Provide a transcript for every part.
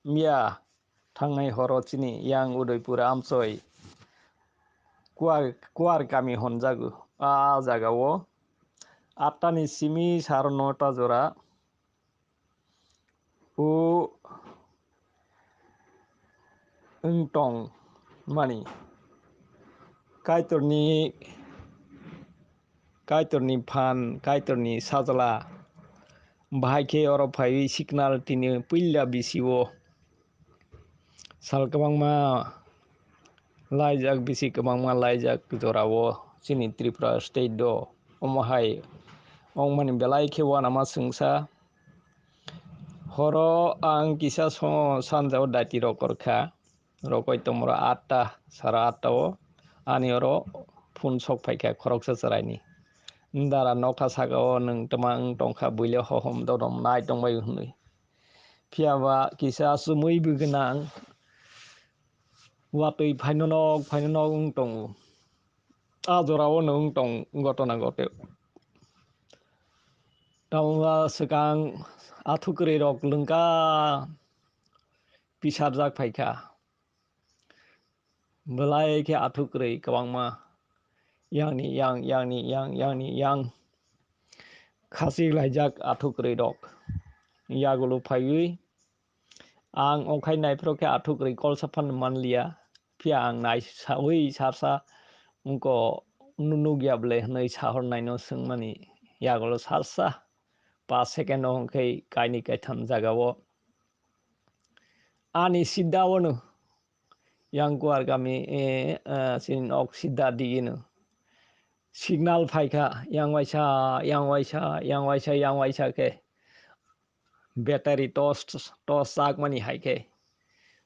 Mia थांनाय हराव चिनि yang Udaipur amsoy kuar kami honjagu jagawo 8টানি simi sar 9টা jora tong mani kaitorni fan kaitorni sajala bahai oro phai signal tini pilla bisiwo sal kabangma laijak bisi kabangma laijak jorawo chini Tripura state do omahai ongmani belai khewa nama sungsa horo ang kisa sanjao dati rokorkha rokoi tomro 8টা sara 8টা o ani oro phun sok phaikha khoroksa charaini Ndara Nokha Saka o nung tamang tongkha buile hohom dodom nai tongbai hunui phiaba kisa sumui bugunang watui phainonok tong ajorao nung tong gotona gote tawwa sekang athukri rok lungka pisarjak phaikha belai ke athukri kabangma yang khasi laijak athukri rok yagulu phaiui ang okhai naipro ke athukri kolsapan manlia phia ang nai saui sarsa unko nunugyable nei sahor naino sungmani yagulu sarsa 5 second ongkai kaini kaitham jagao ani sidawonu yang kuar kami sin ok sidda diginu signal phaikha yang waisa ke battery tost sak mani haike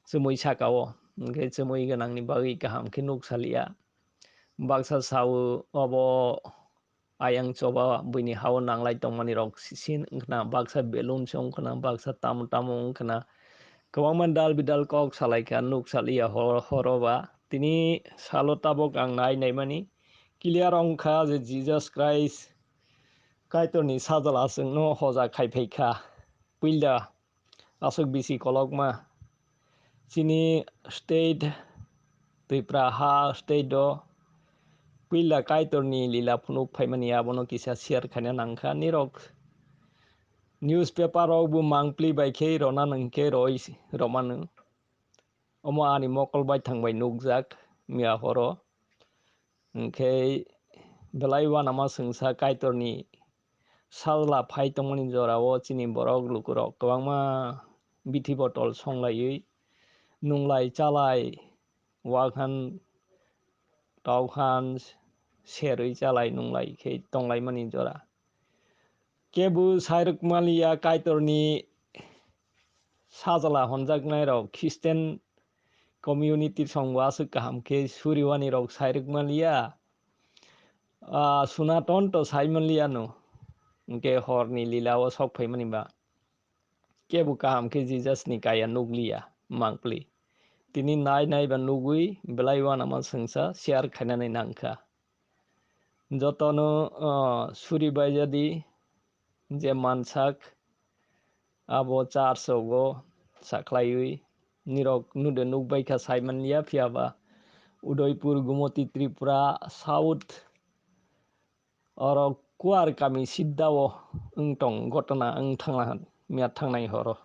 chumui sakao ngke chumui ganangni bagui kaham khe nuksalia baksa sau obo ayang choba buini hao nanglai tongmani rok sin ngna baksa balloon chong khna baksa tam ngkhna kwangman dal bidal kok salaika nuksalia horoba tini salotabok ang naimani clear ongkha je Jesus Christ kaitorni sajala sungno hoja khaiphaikha puila asuk bisi kolokma chini state Tripura ha state do puila kaitorni lila phunuk phaimani abono kisa share khaina nangkha nirok newspaper bu Mangphili baikhe rona nangkhe roi romanu omo ani mokol bai thangbai nukjak mia horo ngkhe belai wanama sungsa kaitorni sajala phai tongmani jorao chini borok lukurok kwangma bithi bottle songlaiui nunglai chalai wakhan tawkhan serui chalai nunglai khe tonglaimani jora kebu sairukmalia kaitorni sajala honjaknai rok Christian community songbo asuk kaham khe suriwani rok sairukmalia sunaton to saimanlia no ngke horni lilao sok phaimani ba kebu kaham khe Jesus ni kaya nuglia Mangphili tini nai ba nugui belai wanama sungsa share khainani nangkha jotono suribai jadi je mansak abo charsogo saklaiui nirok nude nukbaikha saimanlia phiaba Udaipur Gumoti Tripura South oro kuar kami siddao ungtong gotona ungthangna mia thangnai horo